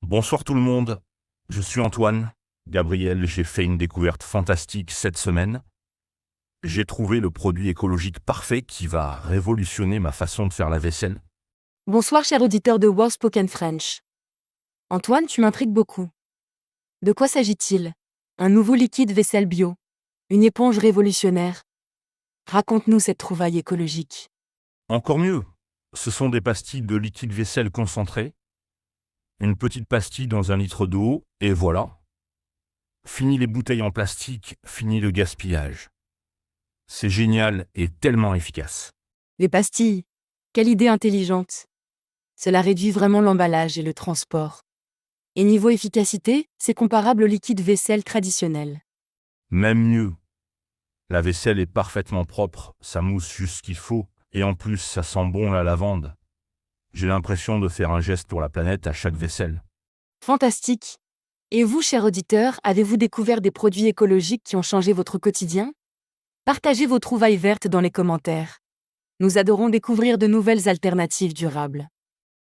Bonsoir tout le monde, je suis Antoine. Gabriel, j'ai fait une découverte fantastique cette semaine. J'ai trouvé le produit écologique parfait qui va révolutionner ma façon de faire la vaisselle. Bonsoir cher auditeur de World Spoken French. Antoine, tu m'intrigues beaucoup. De quoi s'agit-il? Un nouveau liquide vaisselle bio? Une éponge révolutionnaire? Raconte-nous cette trouvaille écologique. Encore mieux, ce sont des pastilles de liquide vaisselle concentré. Une petite pastille dans un litre d'eau, et voilà. Fini les bouteilles en plastique, fini le gaspillage. C'est génial et tellement efficace. Des pastilles. Quelle idée intelligente. Cela réduit vraiment l'emballage et le transport. Et niveau efficacité, c'est comparable au liquide vaisselle traditionnel. Même mieux. La vaisselle est parfaitement propre, ça mousse juste ce qu'il faut, et en plus ça sent bon la lavande. J'ai l'impression de faire un geste pour la planète à chaque vaisselle. Fantastique. Et vous, cher auditeur, avez-vous découvert des produits écologiques qui ont changé votre quotidien? Partagez vos trouvailles vertes dans les commentaires. Nous adorons découvrir de nouvelles alternatives durables.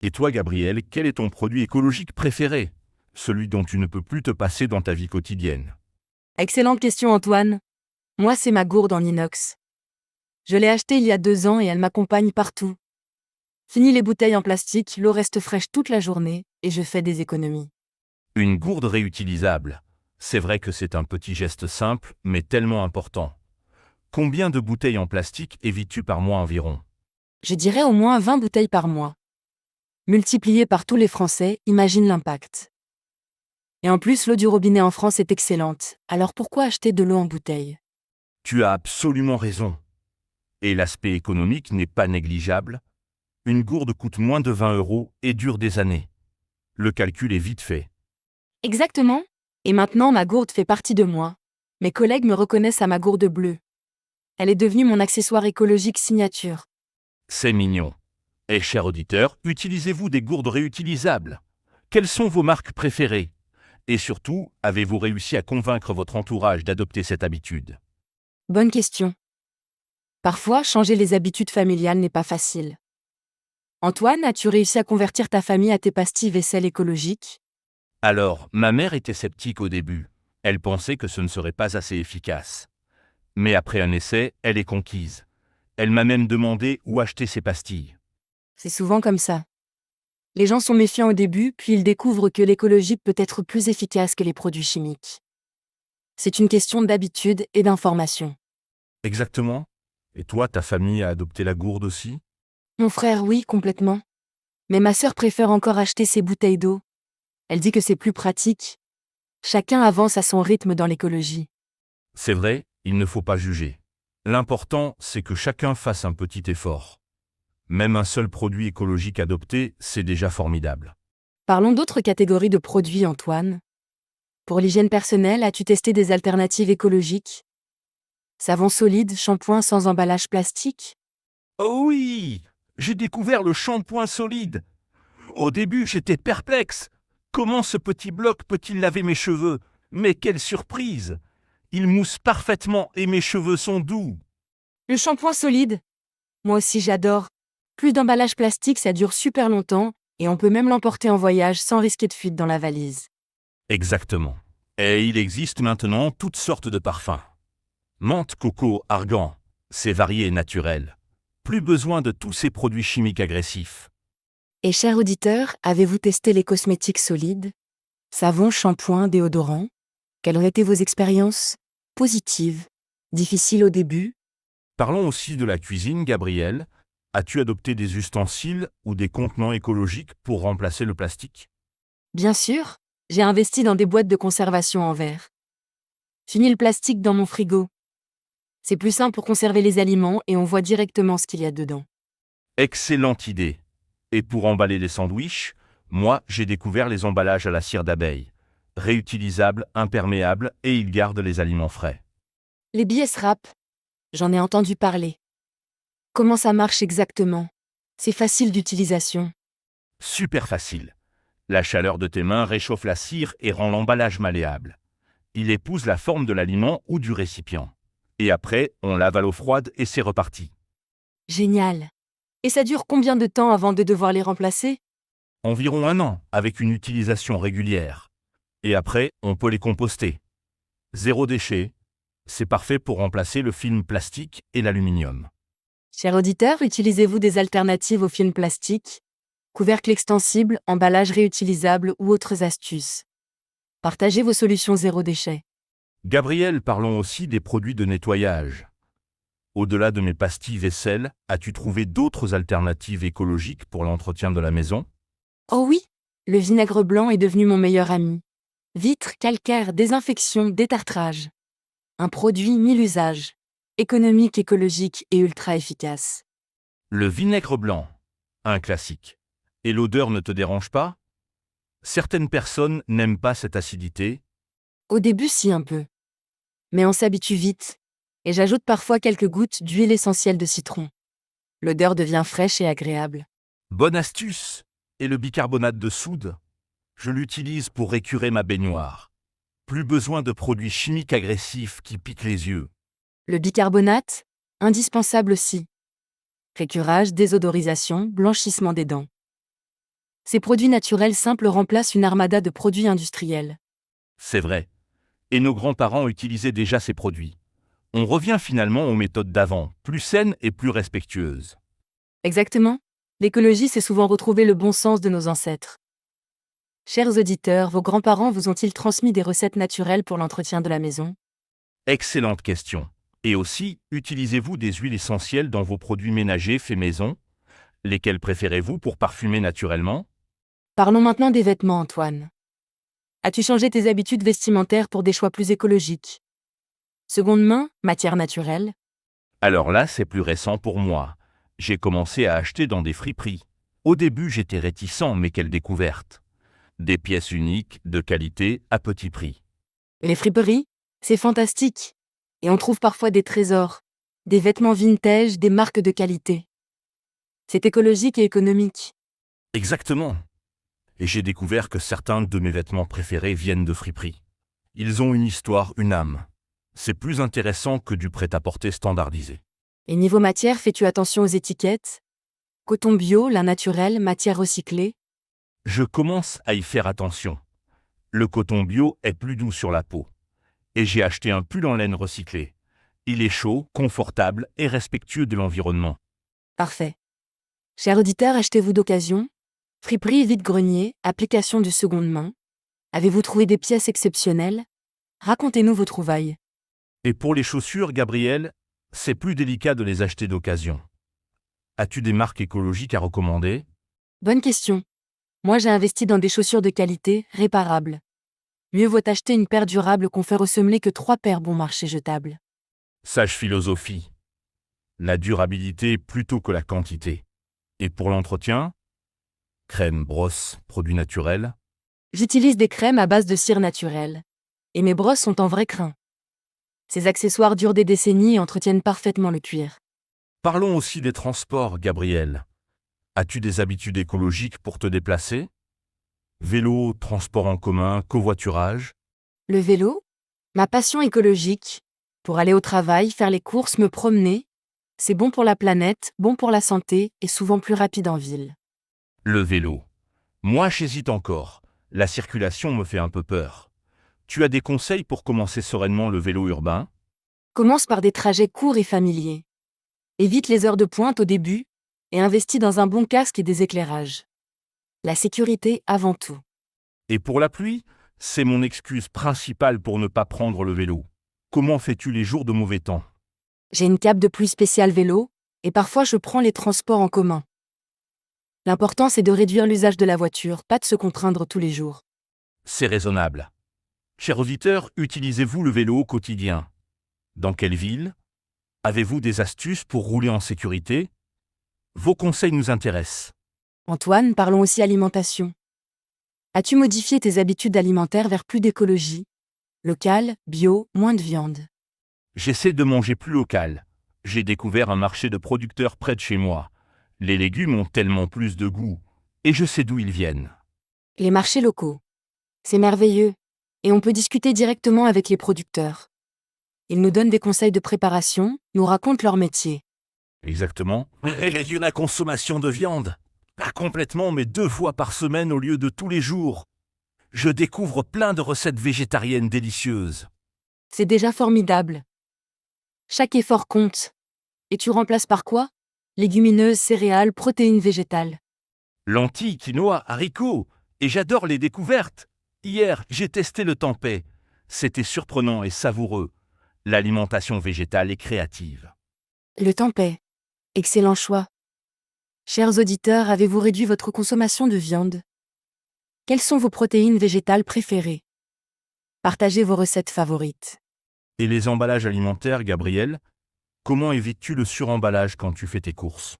Et toi, Gabriel, quel est ton produit écologique préféré? Celui dont tu ne peux plus te passer dans ta vie quotidienne. Excellente question Antoine. Moi c'est ma gourde en inox. Je l'ai achetée il y a 2 ans et elle m'accompagne partout. Fini les bouteilles en plastique, l'eau reste fraîche toute la journée et je fais des économies. Une gourde réutilisable. C'est vrai que c'est un petit geste simple, mais tellement important. Combien de bouteilles en plastique évites-tu par mois environ? Je dirais au moins 20 bouteilles par mois. Multiplié par tous les Français, imagine l'impact. Et en plus l'eau du robinet en France est excellente, alors pourquoi acheter de l'eau en bouteille? Tu as absolument raison. Et l'aspect économique n'est pas négligeable. Une gourde coûte moins de 20 € et dure des années. Le calcul est vite fait. Exactement. Et maintenant ma gourde fait partie de moi. Mes collègues me reconnaissent à ma gourde bleue. Elle est devenue mon accessoire écologique signature. C'est mignon. Et chers auditeurs, utilisez-vous des gourdes réutilisables? Quelles sont vos marques préférées? Et surtout, avez-vous réussi à convaincre votre entourage d'adopter cette habitude? Bonne question. Parfois, changer les habitudes familiales n'est pas facile. Antoine, as-tu réussi à convertir ta famille à tes pastilles vaisselle écologiques? Alors, ma mère était sceptique au début. Elle pensait que ce ne serait pas assez efficace. Mais après un essai, elle est conquise. Elle m'a même demandé où acheter ses pastilles. C'est souvent comme ça. Les gens sont méfiants au début, puis ils découvrent que l'écologique peut être plus efficace que les produits chimiques. C'est une question d'habitude et d'information. Exactement. Et toi, ta famille a adopté la gourde aussi? Mon frère, oui, complètement. Mais ma sœur préfère encore acheter ses bouteilles d'eau. Elle dit que c'est plus pratique. Chacun avance à son rythme dans l'écologie. C'est vrai, il ne faut pas juger. L'important, c'est que chacun fasse un petit effort. Même un seul produit écologique adopté, c'est déjà formidable. Parlons d'autres catégories de produits, Antoine. Pour l'hygiène personnelle, as-tu testé des alternatives écologiques? Savon solide, shampoing sans emballage plastique? Oh oui! J'ai découvert le shampoing solide. Au début, j'étais perplexe. Comment ce petit bloc peut-il laver mes cheveux? Mais quelle surprise! Il mousse parfaitement et mes cheveux sont doux. Le shampoing solide? Moi aussi j'adore. Plus d'emballage plastique, ça dure super longtemps, et on peut même l'emporter en voyage sans risquer de fuite dans la valise. Exactement. Et il existe maintenant toutes sortes de parfums. Menthe, coco, argan. C'est varié et naturel. Plus besoin de tous ces produits chimiques agressifs. Et chers auditeurs, avez-vous testé les cosmétiques solides? Savon, shampoing, déodorant? Quelles ont été vos expériences? Positives? Difficiles au début? Parlons aussi de la cuisine, Gabriel. As-tu adopté des ustensiles ou des contenants écologiques pour remplacer le plastique? Bien sûr, j'ai investi dans des boîtes de conservation en verre. Fini le plastique dans mon frigo. C'est plus simple pour conserver les aliments et on voit directement ce qu'il y a dedans. Excellente idée. Et pour emballer les sandwichs, moi, j'ai découvert les emballages à la cire d'abeille. Réutilisables, imperméables et ils gardent les aliments frais. Les billets wrap, j'en ai entendu parler. Comment ça marche exactement? C'est facile d'utilisation. Super facile. La chaleur de tes mains réchauffe la cire et rend l'emballage malléable. Il épouse la forme de l'aliment ou du récipient. Et après, on lave à l'eau froide et c'est reparti. Génial. Et ça dure combien de temps avant de devoir les remplacer? Environ 1 an, avec une utilisation régulière. Et après, on peut les composter. Zéro déchet, c'est parfait pour remplacer le film plastique et l'aluminium. Cher auditeur, utilisez-vous des alternatives au film plastique, couvercles extensibles, emballages réutilisables ou autres astuces? Partagez vos solutions zéro déchet. Gabriel, parlons aussi des produits de nettoyage. Au-delà de mes pastilles vaisselle, as-tu trouvé d'autres alternatives écologiques pour l'entretien de la maison? Oh oui, le vinaigre blanc est devenu mon meilleur ami. Vitres, calcaire, désinfection, détartrage. Un produit mille usages. Économique, écologique et ultra efficace. Le vinaigre blanc, un classique. Et l'odeur ne te dérange pas? Certaines personnes n'aiment pas cette acidité. Au début, si un peu. Mais on s'habitue vite. Et j'ajoute parfois quelques gouttes d'huile essentielle de citron. L'odeur devient fraîche et agréable. Bonne astuce! Et le bicarbonate de soude? Je l'utilise pour récurer ma baignoire. Plus besoin de produits chimiques agressifs qui piquent les yeux. Le bicarbonate, indispensable aussi. Récurage, désodorisation, blanchissement des dents. Ces produits naturels simples remplacent une armada de produits industriels. C'est vrai. Et nos grands-parents utilisaient déjà ces produits. On revient finalement aux méthodes d'avant, plus saines et plus respectueuses. Exactement. L'écologie, c'est souvent retrouver le bon sens de nos ancêtres. Chers auditeurs, vos grands-parents vous ont-ils transmis des recettes naturelles pour l'entretien de la maison? Excellente question. Et aussi, utilisez-vous des huiles essentielles dans vos produits ménagers faits maison? Lesquels préférez-vous pour parfumer naturellement? Parlons maintenant des vêtements, Antoine. As-tu changé tes habitudes vestimentaires pour des choix plus écologiques? Seconde main, matière naturelle. Alors là, c'est plus récent pour moi. J'ai commencé à acheter dans des friperies. Au début, j'étais réticent, mais quelle découverte! Des pièces uniques, de qualité, à petit prix. Les friperies, c'est fantastique. Et on trouve parfois des trésors, des vêtements vintage, des marques de qualité. C'est écologique et économique. Exactement. Et j'ai découvert que certains de mes vêtements préférés viennent de friperies. Ils ont une histoire, une âme. C'est plus intéressant que du prêt-à-porter standardisé. Et niveau matière, fais-tu attention aux étiquettes? Coton bio, lin naturel, matière recyclée. Je commence à y faire attention. Le coton bio est plus doux sur la peau. Et j'ai acheté un pull en laine recyclé. Il est chaud, confortable et respectueux de l'environnement. Parfait. Chers auditeurs, achetez-vous d'occasion? Friperie, vide-grenier, application du seconde main. Avez-vous trouvé des pièces exceptionnelles? Racontez-nous vos trouvailles. Et pour les chaussures, Gabriel, c'est plus délicat de les acheter d'occasion. As-tu des marques écologiques à recommander? Bonne question. Moi, j'ai investi dans des chaussures de qualité, réparables. Mieux vaut acheter une paire durable qu'on fait ressemeler que 3 paires bon marché jetables. Sage philosophie. La durabilité plutôt que la quantité. Et pour l'entretien? Crème, brosse, produits naturels. J'utilise des crèmes à base de cire naturelle. Et mes brosses sont en vrai crin. Ces accessoires durent des décennies et entretiennent parfaitement le cuir. Parlons aussi des transports, Gabriel. As-tu des habitudes écologiques pour te déplacer? Vélo, transport en commun, covoiturage? Le vélo? Ma passion écologique. Pour aller au travail, faire les courses, me promener. C'est bon pour la planète, bon pour la santé et souvent plus rapide en ville. Le vélo. Moi, j'hésite encore. La circulation me fait un peu peur. Tu as des conseils pour commencer sereinement le vélo urbain? Commence par des trajets courts et familiers. Évite les heures de pointe au début et investis dans un bon casque et des éclairages. La sécurité avant tout. Et pour la pluie, c'est mon excuse principale pour ne pas prendre le vélo. Comment fais-tu les jours de mauvais temps? J'ai une cape de pluie spéciale vélo et parfois je prends les transports en commun. L'important c'est de réduire l'usage de la voiture, pas de se contraindre tous les jours. C'est raisonnable. Chers auditeurs, utilisez-vous le vélo au quotidien? Dans quelle ville? Avez-vous des astuces pour rouler en sécurité? Vos conseils nous intéressent. Antoine, parlons aussi alimentation. As-tu modifié tes habitudes alimentaires vers plus d'écologie? Local, bio, moins de viande. J'essaie de manger plus local. J'ai découvert un marché de producteurs près de chez moi. Les légumes ont tellement plus de goût. Et je sais d'où ils viennent. Les marchés locaux. C'est merveilleux. Et on peut discuter directement avec les producteurs. Ils nous donnent des conseils de préparation, nous racontent leur métier. Exactement. Réduire la consommation de viande. Pas complètement, mais 2 fois par semaine au lieu de tous les jours. Je découvre plein de recettes végétariennes délicieuses. C'est déjà formidable. Chaque effort compte. Et tu remplaces par quoi? Légumineuses, céréales, protéines végétales. Lentilles, quinoa, haricots. Et j'adore les découvertes. Hier, j'ai testé le tempeh. C'était surprenant et savoureux. L'alimentation végétale est créative. Le tempeh. Excellent choix. Chers auditeurs, avez-vous réduit votre consommation de viande? Quelles sont vos protéines végétales préférées? Partagez vos recettes favorites. Et les emballages alimentaires, Gabriel? Comment évites-tu le suremballage quand tu fais tes courses?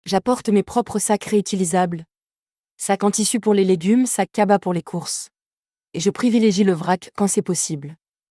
J'apporte mes propres sacs réutilisables. Sac en tissu pour les légumes, sac cabas pour les courses. Et je privilégie le vrac quand c'est possible.